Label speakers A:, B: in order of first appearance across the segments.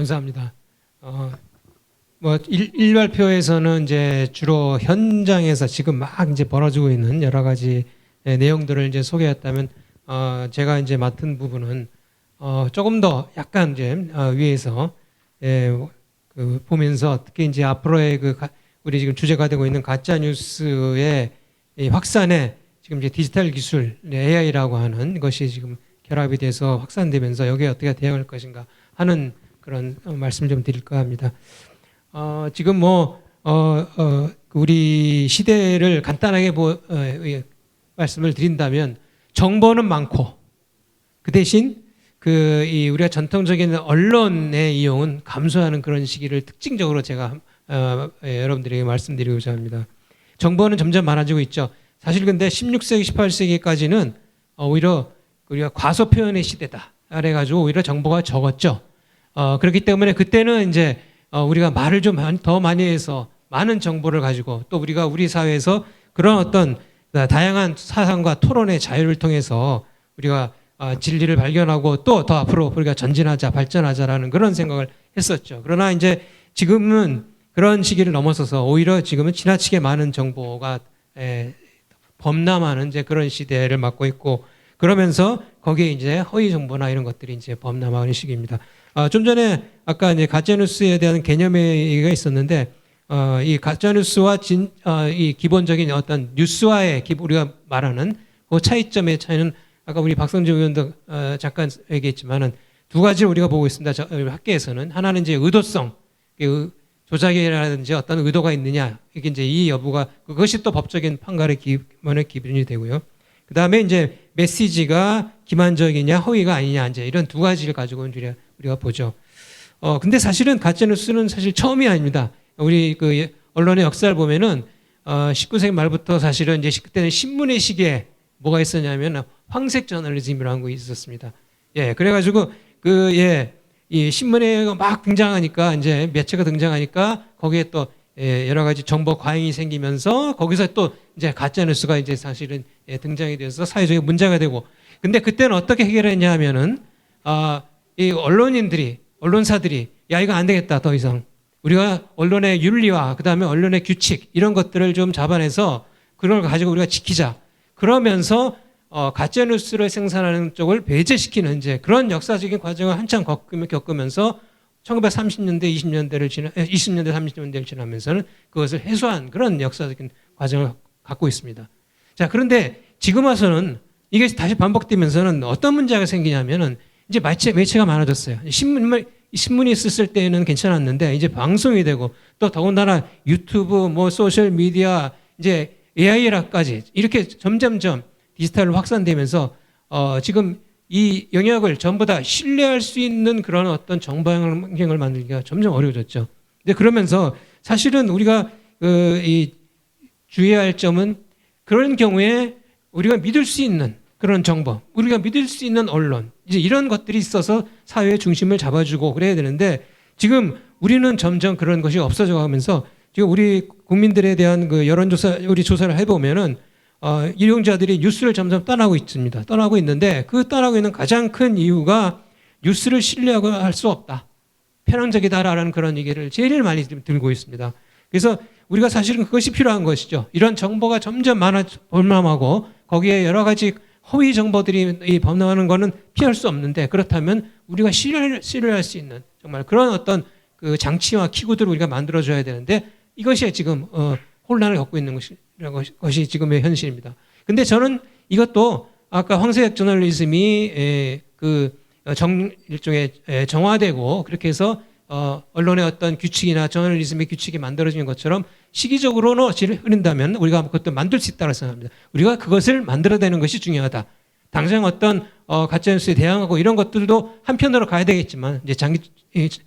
A: 감사합니다. 일발표에서는 이제 주로 현장에서 지금 막 이제 벌어지고 있는 여러 가지 내용들을 이제 소개했다면, 제가 이제 맡은 부분은 조금 더 약간 이제 위에서 보면서 특히 이제 앞으로의 우리 지금 주제가 되고 있는 가짜 뉴스의 이 확산에 지금 이제 디지털 기술, AI라고 하는 것이 지금 결합이 돼서 확산되면서 여기에 어떻게 대응할 것인가 하는 그런 말씀을 좀 드릴까 합니다. 지금 우리 시대를 간단하게 말씀을 드린다면 정보는 많고 그 대신 우리가 전통적인 언론의 이용은 감소하는 그런 시기를 특징적으로 제가 여러분들에게 말씀드리고자 합니다. 정보는 점점 많아지고 있죠. 사실 근데 16세기, 18세기까지는 오히려 우리가 과소 표현의 시대다. 그래가지고 오히려 정보가 적었죠. 그렇기 때문에 그때는 이제 우리가 말을 좀 더 많이 해서 많은 정보를 가지고 또 우리가 우리 사회에서 그런 어떤 다양한 사상과 토론의 자유를 통해서 우리가 진리를 발견하고 또 더 앞으로 우리가 전진하자, 발전하자라는 그런 생각을 했었죠. 그러나 이제 지금은 그런 시기를 넘어서서 오히려 지금은 지나치게 많은 정보가 범람하는 이제 그런 시대를 맞고 있고, 그러면서 거기에 이제 허위 정보나 이런 것들이 이제 범람하는 시기입니다. 좀 전에 아까 이제 가짜뉴스에 대한 개념의 얘기가 있었는데, 이 가짜뉴스와 이 기본적인 어떤 뉴스와의 우리가 말하는 그 차이점의 차이는 아까 우리 박성주 의원도 잠깐 얘기했지만은 두 가지를 우리가 보고 있습니다. 학계에서는 하나는 이제 의도성, 조작이라든지 어떤 의도가 있느냐, 이게 이제 이 여부가 그것이 또 법적인 판결의 기준이 되고요. 그 다음에 이제 메시지가 기만적이냐 허위가 아니냐, 이제 이런 두 가지를 가지고 우리가 보죠. 근데 사실은 가짜뉴스는 사실 처음이 아닙니다. 우리 언론의 역사를 보면은 19세기 말부터 사실은 이제 그때는 신문의 시기에 뭐가 있었냐면 황색 저널리즘이라는 거 있었습니다. 예, 그래가지고 이 신문에 막 등장하니까 이제 매체가 등장하니까 거기에 또 여러 가지 정보 과잉이 생기면서 거기서 또 이제 가짜 뉴스가 이제 사실은 등장이 돼서 사회적인 문제가 되고, 근데 그때는 어떻게 해결했냐 하면은 이 언론사들이 야, 이거 안 되겠다, 더 이상 우리가 언론의 윤리와 그다음에 언론의 규칙 이런 것들을 좀 잡아내서 그걸 가지고 우리가 지키자. 그러면서 가짜 뉴스를 생산하는 쪽을 배제시키는 이제 그런 역사적인 과정을 한참 겪으면서 1930년대, 20년대, 30년대를 지나면서는 그것을 해소한 그런 역사적인 과정을 갖고 있습니다. 자, 그런데 지금 와서는 이게 다시 반복되면서는 어떤 문제가 생기냐면은 이제 매체가 많아졌어요. 신문이 있었을 때는 괜찮았는데 이제 방송이 되고 또 더군다나 유튜브, 소셜 미디어, 이제 AI라까지 이렇게 점점점 디지털로 확산되면서 지금 이 영역을 전부 다 신뢰할 수 있는 그런 어떤 정보 환경을 만들기가 점점 어려워졌죠. 근데 그러면서 사실은 우리가 주의해야 할 점은 그런 경우에 우리가 믿을 수 있는 그런 정보, 우리가 믿을 수 있는 언론, 이제 이런 것들이 있어서 사회의 중심을 잡아주고 그래야 되는데 지금 우리는 점점 그런 것이 없어져 가면서 지금 우리 국민들에 대한 여론조사, 우리 조사를 해보면은 이용자들이 뉴스를 점점 떠나고 있습니다. 떠나고 있는데 그 떠나고 있는 가장 큰 이유가 뉴스를 신뢰하고 할 수 없다, 편향적이다라는 그런 얘기를 제일 많이 들고 있습니다. 그래서 우리가 사실은 그것이 필요한 것이죠. 이런 정보가 점점 범람하고 거기에 여러 가지 허위 정보들이 범람하는 것은 피할 수 없는데, 그렇다면 우리가 신뢰할 수 있는 정말 그런 어떤 장치와 기구들을 우리가 만들어줘야 되는데 이것이 지금 혼란을 겪고 있는 것이 지금의 현실입니다. 근데 저는 이것도 아까 황색 저널리즘이 일종의 정화되고 그렇게 해서 언론의 어떤 규칙이나 저널리즘의 규칙이 만들어지는 것처럼 시기적으로 흐른다면 우리가 그것도 만들 수 있다고 생각합니다. 우리가 그것을 만들어내는 것이 중요하다. 당장 어떤 가짜뉴스에 대항하고 이런 것들도 한편으로 가야 되겠지만 이제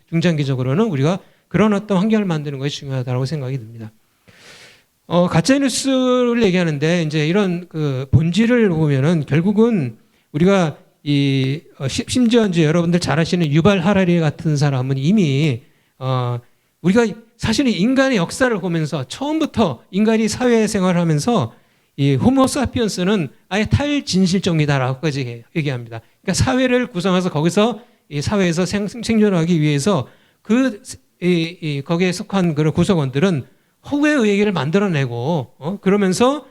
A: 중장기적으로는 우리가 그런 어떤 환경을 만드는 것이 중요하다고 생각이 듭니다. 가짜뉴스를 얘기하는데 이제 이런 본질을 보면은 결국은 우리가 심지어 이제 여러분들 잘 아시는 유발 하라리 같은 사람은 이미 우리가 사실은 인간의 역사를 보면서 처음부터 인간이 사회생활을 하면서 이 호모사피언스는 아예 탈진실종이다라고까지 얘기합니다. 그러니까 사회를 구성해서 거기서 이 사회에서 생존하기 위해서 거기에 속한 그런 구성원들은 허구의 얘기를 만들어내고 그러면서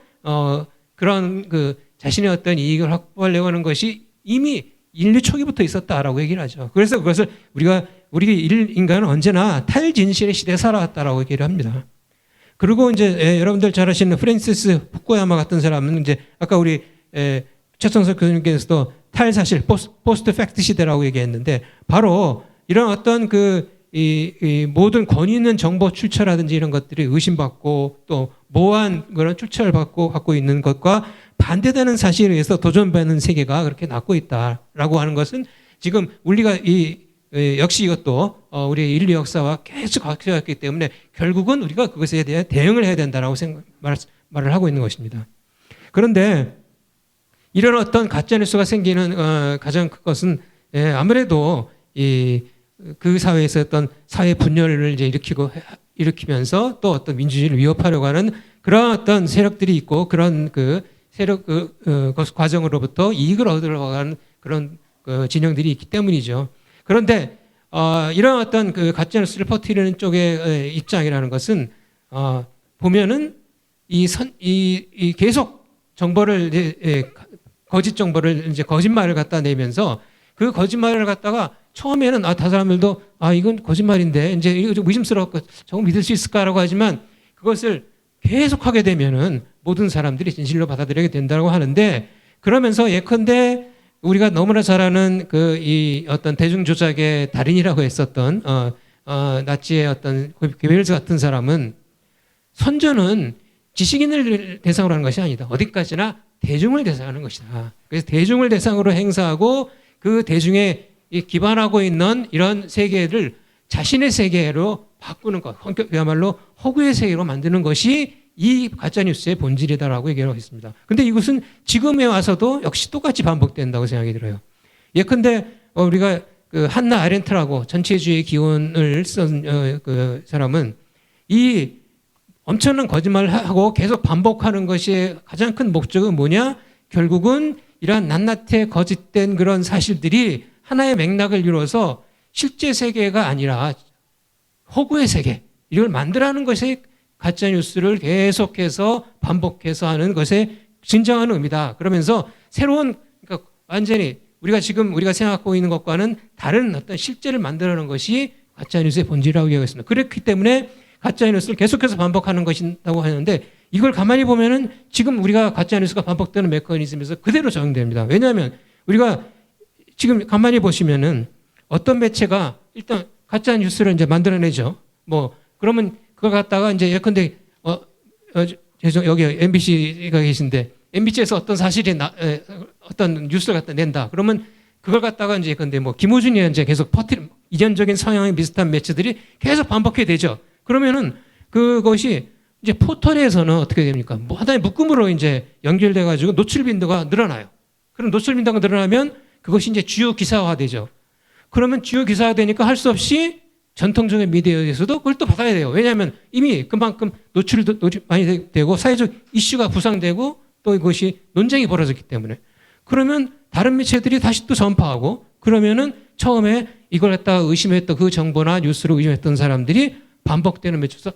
A: 그런 그 자신의 어떤 이익을 확보하려고 하는 것이 이미 인류 초기부터 있었다라고 얘기를 하죠. 그래서 그것을 우리 인간은 언제나 탈진실의 시대에 살아왔다라고 얘기를 합니다. 그리고 이제 여러분들 잘 아시는 프랜시스 후쿠야마 같은 사람은 이제 아까 우리 최성석 교수님께서도 탈사실 포스트 팩트 시대라고 얘기했는데 바로 이런 어떤 이 모든 권위 있는 정보 출처라든지 이런 것들이 의심받고 또 모호한 그런 출처를 갖고 있는 것과 반대되는 사실에 의해서 도전받는 세계가 그렇게 낳고 있다라고 하는 것은 지금 우리가 역시 이것도 우리 인류 역사와 계속 각져왔기 때문에 결국은 우리가 그것에 대해 대응을 해야 된다라고 말을 하고 있는 것입니다. 그런데 이런 어떤 가짜뉴스가 생기는 가장 큰 것은 아무래도 그 사회에서 어떤 사회 분열을 이제 일으키면서 또 어떤 민주주의를 위협하려고 하는 그런 어떤 세력들이 있고 그런 세력 과정으로부터 이익을 얻으려고 하는 그런 진영들이 있기 때문이죠. 그런데 이런 어떤 가짜뉴스를 퍼뜨리는 쪽의 입장이라는 것은 보면은 이 계속 정보를 거짓 정보를 이제 거짓말을 갖다 내면서 그 거짓말을 갖다가 처음에는 다른 사람들도 이건 거짓말인데 이제 이거 좀 의심스럽고 저거 믿을 수 있을까라고 하지만 그것을 계속하게 되면은 모든 사람들이 진실로 받아들이게 된다고 하는데 그러면서 예컨대 우리가 너무나 잘 아는 이 어떤 대중조작의 달인이라고 했었던 나치의 어떤 게벨스 같은 사람은 선전은 지식인을 대상으로 하는 것이 아니다. 어디까지나 대중을 대상으로 하는 것이다. 그래서 대중을 대상으로 행사하고 그 대중에 기반하고 있는 이런 세계를 자신의 세계로 바꾸는 것, 그야말로 허구의 세계로 만드는 것이 이 가짜뉴스의 본질이다라고 얘기하고 있습니다. 그런데 이것은 지금에 와서도 역시 똑같이 반복된다고 생각이 들어요. 예컨대 우리가 한나 아렌트라고 전체주의 기원을 쓴 그 사람은 이 엄청난 거짓말을 하고 계속 반복하는 것이 가장 큰 목적은 뭐냐? 결국은 이러한 낱낱이 거짓된 그런 사실들이 하나의 맥락을 이루어서 실제 세계가 아니라 허구의 세계, 이걸 만들어가는 것이 가짜뉴스를 계속해서 반복해서 하는 것의 진정한 의미다. 그러면서 새로운, 그러니까 완전히 우리가 생각하고 있는 것과는 다른 어떤 실제를 만들어내는 것이 가짜뉴스의 본질이라고 얘기하겠습니다. 그렇기 때문에 가짜뉴스를 계속해서 반복하는 것이라고 하는데 이걸 가만히 보면은 지금 우리가 가짜뉴스가 반복되는 메커니즘에서 그대로 적용됩니다. 왜냐하면 우리가 지금 가만히 보시면은 어떤 매체가 일단 가짜뉴스를 이제 만들어내죠. 그러면 그걸 갖다가 이제 예컨대 여기 MBC가 계신데 MBC에서 어떤 사실이 어떤 뉴스를 갖다 낸다. 그러면 그걸 갖다가 이제 예컨대 김호준이 이제 계속 이전적인 성향이 비슷한 매체들이 계속 반복해야 되죠. 그러면은 그것이 이제 포털에서는 어떻게 됩니까? 하나의 묶음으로 이제 연결돼 가지고 노출 빈도가 늘어나요. 그럼 노출 빈도가 늘어나면 그것이 이제 주요 기사화 되죠. 그러면 주요 기사화 되니까 할 수 없이 전통적인 미디어에서도 그걸 또 받아야 돼요. 왜냐하면 이미 그만큼 노출도 많이 되고 사회적 이슈가 부상되고 또 이것이 논쟁이 벌어졌기 때문에 그러면 다른 매체들이 다시 또 전파하고 그러면은 처음에 이걸 갖다가 의심했던 그 정보나 뉴스를 의심했던 사람들이 반복되는 매체에서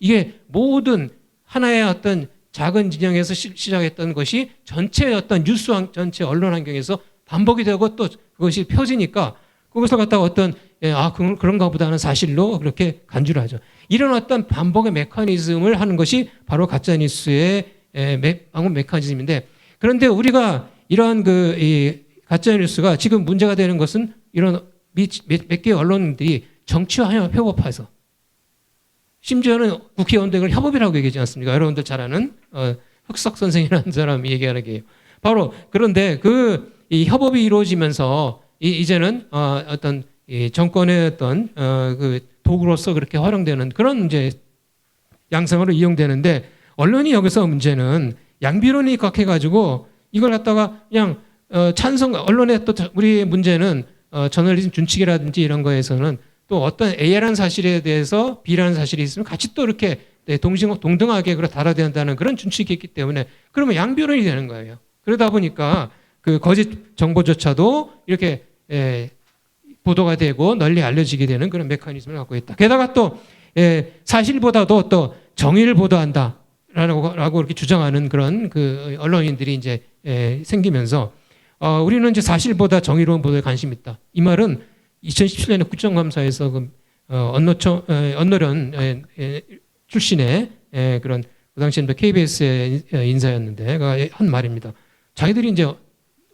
A: 이게 모든 하나의 어떤 작은 진영에서 시작했던 것이 전체 어떤 뉴스 전체 언론 환경에서 반복이 되고 또 그것이 펴지니까 그것을 갖다가 어떤 그런가 보다는 사실로 그렇게 간주를 하죠. 이런 어떤 반복의 메커니즘을 하는 것이 바로 가짜뉴스의 메커니즘인데 그런데 우리가 이런 이 가짜뉴스가 지금 문제가 되는 것은 이런 몇 개의 언론들이 정치와 협업해서 심지어는 국회의원들 협업이라고 얘기하지 않습니까? 여러분들 잘 아는 흑석 선생이라는 사람이 얘기하는 게요. 바로 그런데 이 협업이 이루어지면서 이제는 어떤 이 정권의 어떤 그 도구로서 그렇게 활용되는 그런 이제 양상으로 이용되는데 언론이 여기서 문제는 양비론이 각해가지고 이걸 갖다가 그냥 언론의 또 우리 문제는 저널리즘 준칙이라든지 이런 거에서는 또 어떤 A라는 사실에 대해서 B라는 사실이 있으면 같이 또 이렇게 동등하게 다뤄야 된다는 그런 준칙이 있기 때문에 그러면 양비론이 되는 거예요. 그러다 보니까 그 거짓 정보조차도 이렇게 보도가 되고 널리 알려지게 되는 그런 메커니즘을 갖고 있다. 게다가 또 사실보다도 또 정의를 보도한다라고 이렇게 주장하는 그런 그 언론인들이 이제 생기면서 우리는 이제 사실보다 정의로운 보도에 관심 있다. 이 말은 2017년에 국정감사에서 그 언론련 출신의 그런 그 당시에 KBS의 인사였는데 한 말입니다. 자기들이 이제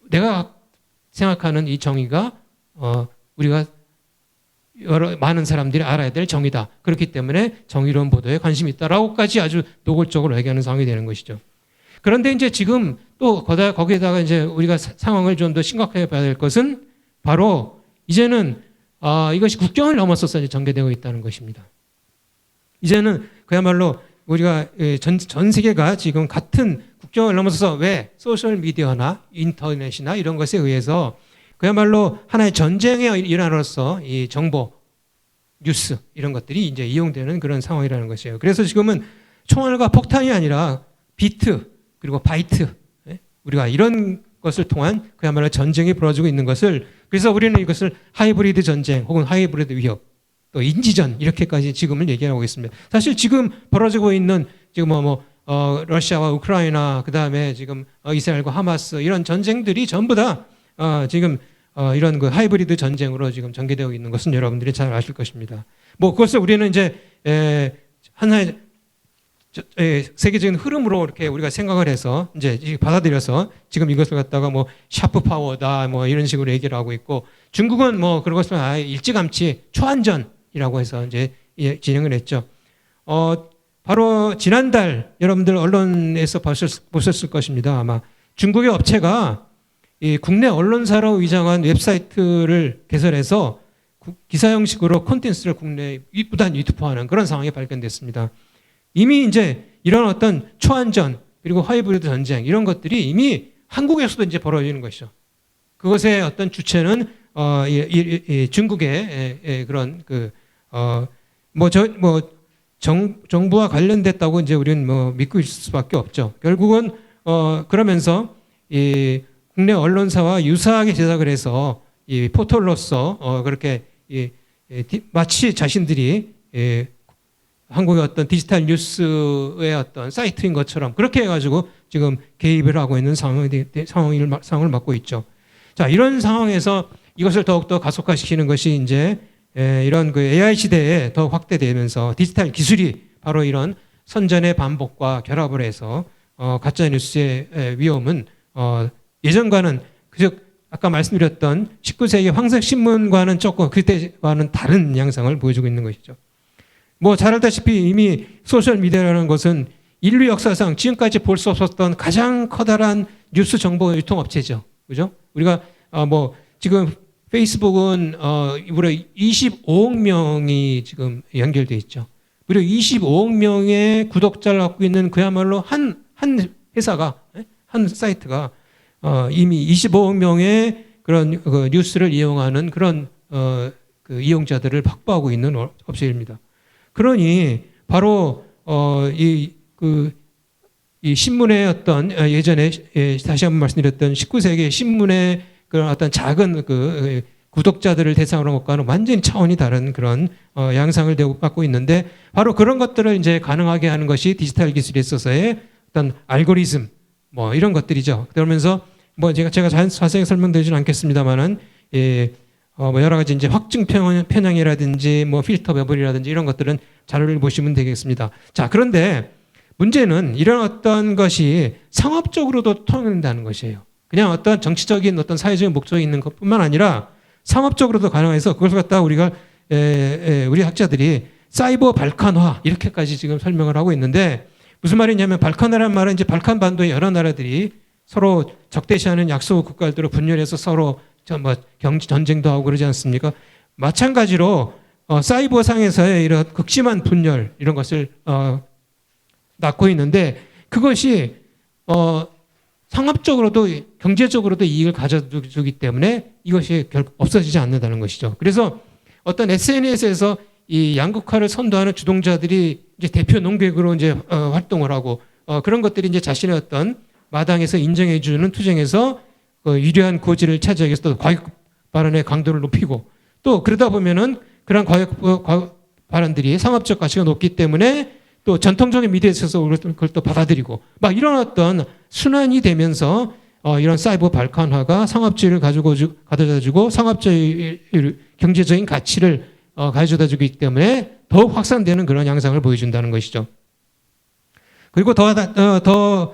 A: 내가 생각하는 이 정의가 우리가 많은 사람들이 알아야 될 정의다. 그렇기 때문에 정의로운 보도에 관심이 있다라고까지 아주 노골적으로 얘기하는 상황이 되는 것이죠. 그런데 이제 지금 또 거기에다가 이제 우리가 상황을 좀 더 심각하게 봐야 될 것은 바로 이제는 이것이 국경을 넘어서서 이제 전개되고 있다는 것입니다. 이제는 그야말로 우리가 전 세계가 지금 같은 국경을 넘어서서 왜 소셜 미디어나 인터넷이나 이런 것에 의해서 그야말로 하나의 전쟁의 일환으로서 이 정보, 뉴스 이런 것들이 이제 이용되는 그런 상황이라는 것이에요. 그래서 지금은 총알과 폭탄이 아니라 비트 그리고 바이트 우리가 이런 것을 통한 그야말로 전쟁이 벌어지고 있는 것을 그래서 우리는 이것을 하이브리드 전쟁 혹은 하이브리드 위협 또 인지전 이렇게까지 지금은 얘기하고 있습니다. 사실 지금 벌어지고 있는 지금 러시아와 우크라이나 그다음에 지금 이스라엘과 하마스 이런 전쟁들이 전부 다 지금 이런 그 하이브리드 전쟁으로 지금 전개되고 있는 것은 여러분들이 잘 아실 것입니다. 그것을 우리는 이제 하나의 세계적인 흐름으로 이렇게 우리가 생각을 해서 이제 받아들여서 지금 이것을 갖다가 샤프 파워다 이런 식으로 얘기를 하고 있고 중국은 그런 것을 아예 일찌감치 초안전이라고 해서 이제 진행을 했죠. 바로 지난달 여러분들 언론에서 보셨을 것입니다. 아마 중국의 업체가 이 국내 언론사로 위장한 웹사이트를 개설해서 기사 형식으로 콘텐츠를 국내에 무단 유통하는 그런 상황이 발견됐습니다. 이미 이제 이런 어떤 초안전 그리고 하이브리드 전쟁 이런 것들이 이미 한국에서도 이제 벌어지는 것이죠. 그것의 어떤 주체는 중국의 그런 정부와 관련됐다고 이제 우리는 믿고 있을 수밖에 없죠. 결국은 그러면서 이 국내 언론사와 유사하게 제작을 해서 이 포털로서 그렇게 마치 자신들이 한국의 어떤 디지털 뉴스의 어떤 사이트인 것처럼 그렇게 해가지고 지금 개입을 하고 있는 상황을 맡고 있죠. 자, 이런 상황에서 이것을 더욱더 가속화시키는 것이 이제 이런 그 AI 시대에 더 확대되면서 디지털 기술이 바로 이런 선전의 반복과 결합을 해서 가짜 뉴스의 위험은 예전과는 즉 아까 말씀드렸던 19세기 황색 신문과는 조금 그때와는 다른 양상을 보여주고 있는 것이죠. 잘 알다시피 이미 소셜 미디어라는 것은 인류 역사상 지금까지 볼 수 없었던 가장 커다란 뉴스 정보 유통 업체죠. 그죠? 우리가 지금 페이스북은 무려 25억 명이 지금 연결돼 있죠. 무려 25억 명의 구독자를 갖고 있는 그야말로 한 회사가 한 사이트가 이미 25억 명의 그런 뉴스를 이용하는 그런 그 이용자들을 확보하고 있는 업체입니다. 그러니 바로 이 신문의 어떤 예전에 다시 한번 말씀드렸던 19세기 신문의 그런 어떤 작은 그 구독자들을 대상으로 먹고는 완전히 차원이 다른 그런 양상을 갖고 있는데 바로 그런 것들을 이제 가능하게 하는 것이 디지털 기술에 있어서의 어떤 알고리즘 이런 것들이죠. 그러면서 제가 자세히 설명드리지는 않겠습니다만은 여러 가지 이제 확증 편향이라든지 필터 배분이라든지 이런 것들은 자료를 보시면 되겠습니다. 자, 그런데 문제는 이런 어떤 것이 상업적으로도 통용된다는 것이에요. 그냥 어떤 정치적인 어떤 사회적인 목적이 있는 것뿐만 아니라 상업적으로도 가능해서 그것을 갖다가 우리 학자들이 사이버 발칸화 이렇게까지 지금 설명을 하고 있는데 무슨 말이냐면 발칸화라는 말은 이제 발칸 반도의 여러 나라들이 서로 적대시하는 약소 국가들로 분열해서 서로 경제 전쟁도 하고 그러지 않습니까? 마찬가지로 사이버 상에서의 이런 극심한 분열 이런 것을 낳고 있는데 그것이 상업적으로도 경제적으로도 이익을 가져주기 때문에 이것이 결국 없어지지 않는다는 것이죠. 그래서 어떤 SNS에서 이 양극화를 선도하는 주동자들이 이제 대표 농객으로 이제 활동을 하고 그런 것들이 이제 자신의 어떤 마당에서 인정해주는 투쟁에서 유리한 고지를 차지하기 위해서 과격 발언의 강도를 높이고 또 그러다 보면은 그런 발언들이 상업적 가치가 높기 때문에 또 전통적인 미디어에 있어서 그걸 또 받아들이고 막 이런 어떤 순환이 되면서 이런 사이버 발칸화가 상업주의를 가져다 주고 상업주의 경제적인 가치를 가져다 주기 때문에 더욱 확산되는 그런 양상을 보여준다는 것이죠. 그리고 더욱더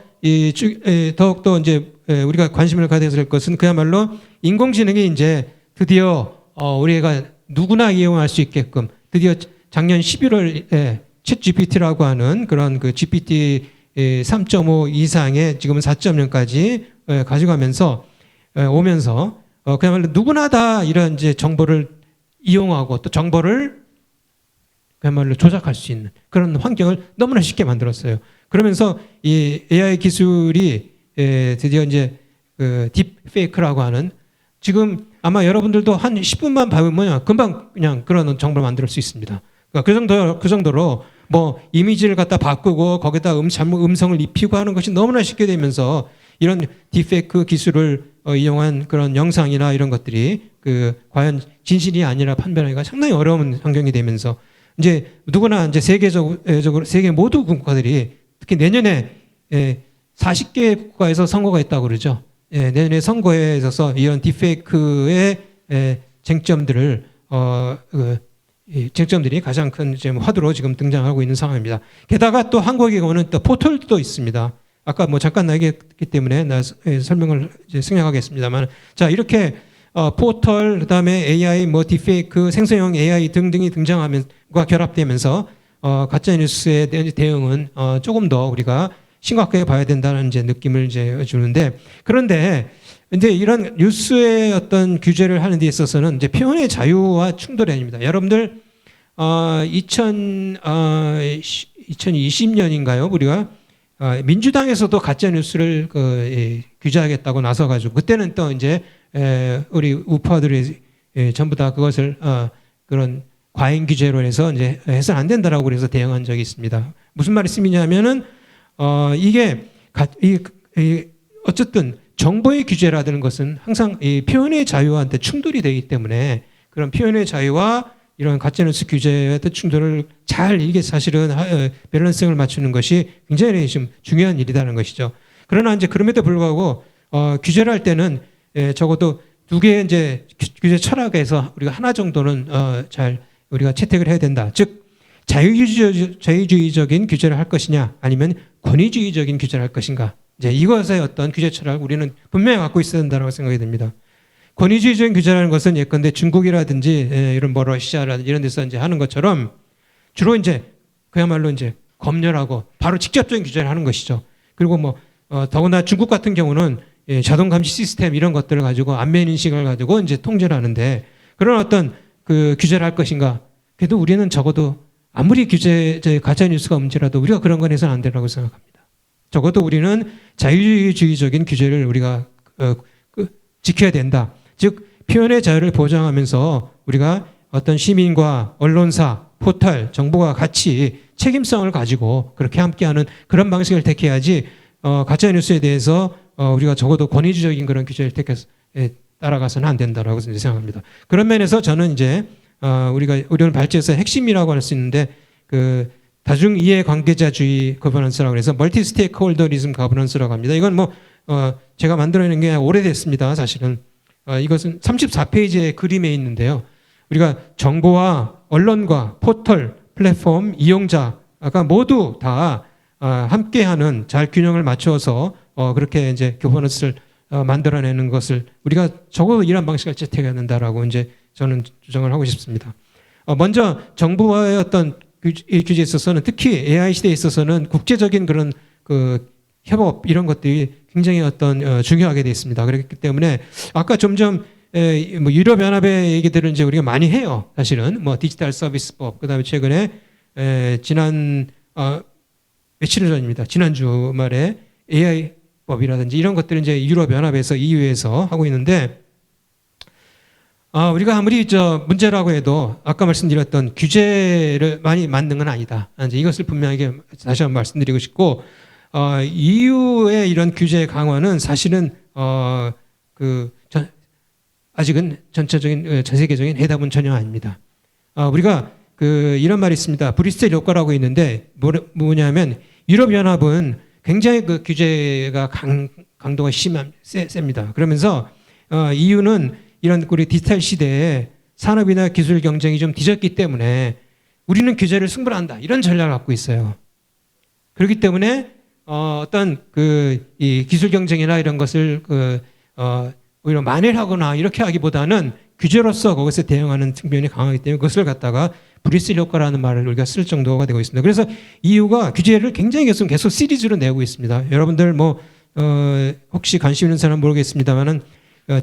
A: 이제 우리가 관심을 가져야 될 것은 그야말로 인공지능이 이제 드디어 우리가 누구나 이용할 수 있게끔 드디어 작년 11월에 챗 GPT라고 하는 그런 그 GPT 3.5 이상의 지금은 4.0까지 가져가면서 오면서 그야말로 누구나 다 이런 이제 정보를 이용하고 또 정보를 그야말로 조작할 수 있는 그런 환경을 너무나 쉽게 만들었어요. 그러면서 이 AI 기술이 드디어 이제 그 딥페이크라고 하는 지금 아마 여러분들도 한 10분만 봐보면 금방 그냥 그런 정보를 만들 수 있습니다. 그러니까 그 정도로 뭐 이미지를 갖다 바꾸고 거기다 잘못 음성을 입히고 하는 것이 너무나 쉽게 되면서 이런 딥페이크 기술을 이용한 그런 영상이나 이런 것들이 그 과연 진실이 아니라 판별하기가 상당히 어려운 환경이 되면서 이제 누구나 이제 세계적으로 세계 모두 국가들이 특히 내년에 40개 국가에서 선거가 있다고 그러죠. 내년에 선거에 있어서 이런 딥페이크의 쟁점들을 쟁점들이 가장 큰 화두로 지금 등장하고 있는 상황입니다. 게다가 또 한국에 오는 또 포털도 있습니다. 아까 뭐 잠깐 얘기했기 때문에 설명을 이제 생략하겠습니다만, 자 이렇게 포털 그다음에 AI 뭐 딥페이크 생성형 AI 등등이 등장하면과 결합되면서 가짜 뉴스에 대한 대응은 조금 더 우리가 심각하게 봐야 된다는 이제 느낌을 이제 주는데, 그런데 이제 이런 뉴스의 어떤 규제를 하는 데 있어서는 이제 표현의 자유와 충돌이 아닙니다. 여러분들 2020년인가요? 우리가 민주당에서도 가짜 뉴스를 규제하겠다고 나서가지고 그때는 또 이제 우리 우파들이 전부 다 그것을 그런 과잉 규제로 해서 이제 해서는 안 된다라고 그래서 대응한 적이 있습니다. 무슨 말씀이냐면은 이게 어쨌든 정보의 규제라는 것은 항상 이 표현의 자유한테 충돌이 되기 때문에 그런 표현의 자유와 이런 가짜뉴스 규제의 충돌을 잘 이게 사실은 밸런싱을 맞추는 것이 굉장히 좀 중요한 일이라는 것이죠. 그러나 이제 그럼에도 불구하고 규제를 할 때는 적어도 두 개의 이제 규제 철학에서 우리가 하나 정도는 잘 우리가 채택을 해야 된다. 즉 자유주의적인 규제를 할 것이냐 아니면 권위주의적인 규제를 할 것인가. 이제 이것의 어떤 규제 철학을 우리는 분명히 갖고 있어야 된다고 생각이 듭니다. 권위주의적인 규제라는 것은 예컨대 중국이라든지 이런 뭐 러시아라든지 이런 데서 이제 하는 것처럼 주로 이제 그야말로 이제 검열하고 바로 직접적인 규제를 하는 것이죠. 그리고 뭐 더구나 중국 같은 경우는 자동 감시 시스템 이런 것들을 가지고 안면 인식을 가지고 이제 통제를 하는데 그런 어떤 그 규제를 할 것인가. 그래도 우리는 적어도 아무리 가짜 뉴스가 문제라도 우리가 그런 건 해서는 안 되라고 생각합니다. 적어도 우리는 자유주의적인 규제를 우리가 지켜야 된다. 즉 표현의 자유를 보장하면서 우리가 어떤 시민과 언론사, 포털, 정보가 같이 책임성을 가지고 그렇게 함께하는 그런 방식을 택해야지 가짜 뉴스에 대해서 우리가 적어도 권위주의적인 그런 규제를 택해서 따라가서는 안 된다라고 생각합니다. 그런 면에서 저는 이제 우리는 발제에서 핵심이라고 할 수 있는데 그 다중 이해 관계자주의 거버넌스라고 해서 멀티 스테이크홀더리즘 거버넌스라고 합니다. 이건 뭐 제가 만들어낸 게 오래됐습니다. 사실은 이것은 34페이지의 그림에 있는데요. 우리가 정보와 언론과 포털, 플랫폼, 이용자가 모두 다 함께하는 잘 균형을 맞춰서 그렇게 이제 거버넌스를 만들어내는 것을 우리가 적어도 이런 방식을 채택해야 된다라고 이제 저는 주장을 하고 싶습니다. 먼저 정부와의 어떤 규제에 있어서는 특히 AI 시대에 있어서는 국제적인 그런 그 협업 이런 것들이 굉장히 어떤 중요하게 되어 있습니다. 그렇기 때문에 아까 점점 뭐 유럽연합의 얘기들을 이제 우리가 많이 해요. 사실은 뭐 디지털 서비스법 그다음에 최근에 지난 며칠 전입니다. 지난 주말에 AI 법이라든지 이런 것들을 이제 유럽연합에서 EU에서 하고 있는데 우리가 아무리 문제라고 해도 아까 말씀드렸던 규제를 많이 만든 건 아니다. 이제 이것을 분명하게 다시 한번 말씀드리고 싶고 EU의 이런 규제 강화는 사실은 아직은 전체적인 전 세계적인 해답은 전혀 아닙니다. 우리가 이런 말이 있습니다. 브뤼셀 효과라고 있는데 뭐냐면 유럽 연합은 굉장히 그 규제가 강도가 셉니다. 그러면서 EU는 이런 우리 디지털 시대에 산업이나 기술 경쟁이 좀 뒤졌기 때문에 우리는 규제를 승부한다 이런 전략을 갖고 있어요. 그렇기 때문에 어떤 이 기술 경쟁이나 이런 것을 오히려 만회하거나 이렇게 하기보다는 규제로서 그것에 대응하는 측면이 강하기 때문에 그것을 갖다가 브뤼셀 효과라는 말을 우리가 쓸 정도가 되고 있습니다. 그래서 EU가 규제를 굉장히 계속 시리즈로 내고 있습니다. 여러분들 혹시 관심 있는 사람 모르겠습니다만은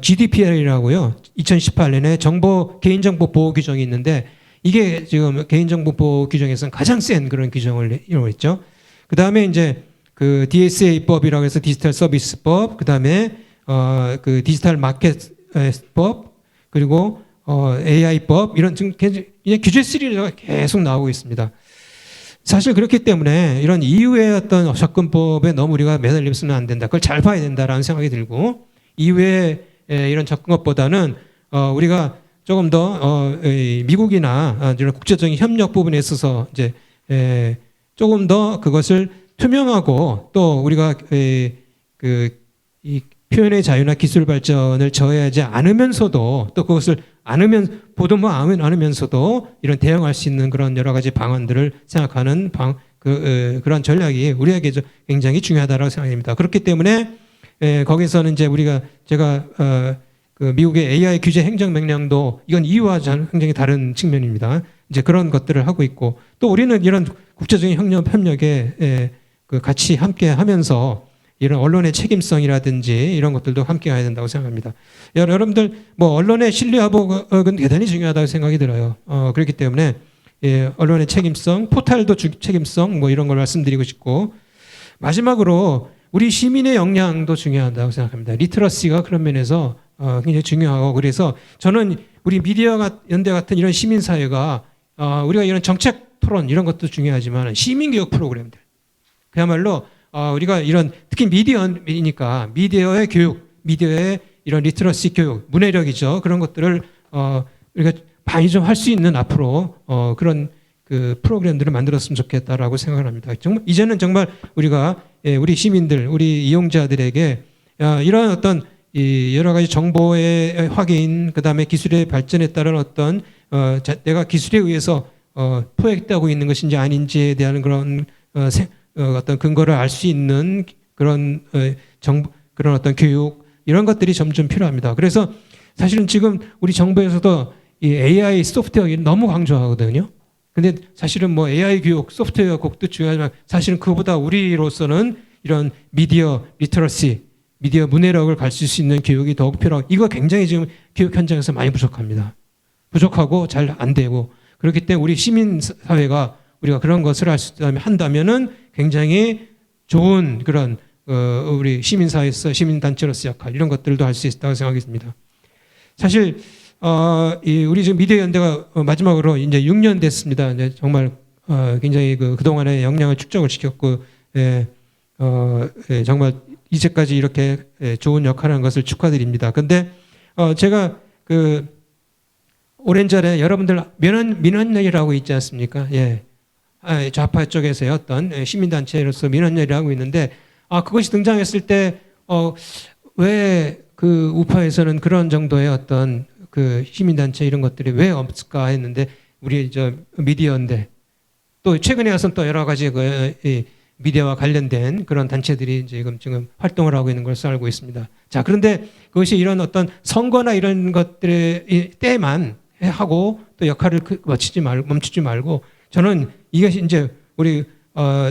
A: GDPR이라고요. 2018년에 개인정보 보호 규정이 있는데 이게 지금 개인정보 보호 규정에서는 가장 센 그런 규정을 이루고 있죠. 그 다음에 이제 DSA법이라고 해서 디지털 서비스법, 그 다음에 디지털 마켓법, 그리고 AI법 이런 규제 시리즈가 계속 나오고 있습니다. 사실 그렇기 때문에 이런 EU의 어떤 접근법에 너무 우리가 매달리면 안 된다. 그걸 잘 봐야 된다라는 생각이 들고 EU의 이런 접근법보다는 우리가 조금 더 미국이나 이런 국제적인 협력 부분에 있어서 이제 조금 더 그것을 투명하고 또 우리가 이 표현의 자유나 기술 발전을 저해하지 않으면서도 또 그것을 보도만 않으면서도 이런 대응할 수 있는 그런 여러 가지 방안들을 생각하는 그런 전략이 우리에게 굉장히 중요하다고 생각합니다. 그렇기 때문에 거기서는 이제 제가 미국의 AI 규제 행정명령도 이건 EU와 굉장히 다른 측면입니다. 이제 그런 것들을 하고 있고 또 우리는 이런 국제적인 협력에 같이 함께 하면서 이런 언론의 책임성이라든지 이런 것들도 함께 가야 된다고 생각합니다. 여러분들 언론의 신뢰화복은 대단히 중요하다고 생각이 들어요. 그렇기 때문에 언론의 책임성, 포탈도 책임성 이런 걸 말씀드리고 싶고 마지막으로 우리 시민의 역량도 중요하다고 생각합니다. 리터러시가 그런 면에서 굉장히 중요하고 그래서 저는 우리 미디어 연대 같은 이런 시민사회가 우리가 이런 정책 토론 이런 것도 중요하지만 시민교육 프로그램들 그야말로 우리가 이런 특히 미디어이니까 미디어의 교육, 미디어의 이런 리터러시 교육, 문해력이죠. 그런 것들을 우리가 많이 좀 할 수 있는 앞으로 그런 프로그램들을 만들었으면 좋겠다라고 생각을 합니다. 정말 이제는 정말 우리가 우리 시민들, 우리 이용자들에게 이런 어떤 여러 가지 정보의 확인, 그 다음에 기술의 발전에 따른 어떤 내가 기술에 의해서 포획되고 있는 것인지 아닌지에 대한 그런 어떤 근거를 알 수 있는 그런 그런 어떤 교육 이런 것들이 점점 필요합니다. 그래서 사실은 지금 우리 정부에서도 이 AI 소프트웨어 너무 강조하거든요. 근데 사실은 AI 교육, 소프트웨어 곡도 중요하지만 사실은 그보다 우리로서는 이런 미디어 리터러시, 미디어 문해력을 가르칠 수 있는 교육이 더욱 필요하고 이거 굉장히 지금 교육 현장에서 많이 부족합니다. 부족하고 잘 안 되고 그렇기 때문에 우리 시민사회가 우리가 그런 것을 할 수 한다면은 굉장히 좋은 그런 우리 시민사회에서 시민단체로서 역할 이런 것들도 할 수 있다고 생각했습니다. 사실 우리 지금 미디어 연대가 마지막으로 이제 6년 됐습니다. 이제 정말 굉장히 그동안의 역량을 축적을 시켰고 정말 이제까지 이렇게 좋은 역할을 한 것을 축하드립니다. 근데 제가 오랜 전에 여러분들 민원연이라고 있지 않습니까? 예. 좌파 쪽에서의 어떤 시민단체로서 민원연이라고 하고 있는데 그것이 등장했을 때 왜 우파에서는 그런 정도의 어떤 시민단체 이런 것들이 왜 없을까 했는데 우리 미디어인데 또 최근에 와서는 또 여러 가지 미디어와 관련된 그런 단체들이 지금 활동을 하고 있는 것을 알고 있습니다. 자, 그런데 그것이 이런 어떤 선거나 이런 것들의 때만 하고 또 역할을 멈추지 말고 저는 이것이 이제 우리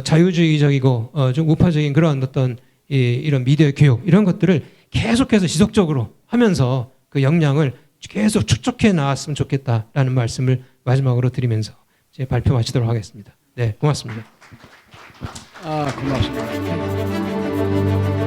A: 자유주의적이고 좀 우파적인 그런 어떤 이런 미디어 교육 이런 것들을 계속해서 지속적으로 하면서 그 역량을 계속 축적해 나왔으면 좋겠다라는 말씀을 마지막으로 드리면서 제 발표 마치도록 하겠습니다. 네, 고맙습니다.
B: 고맙습니다.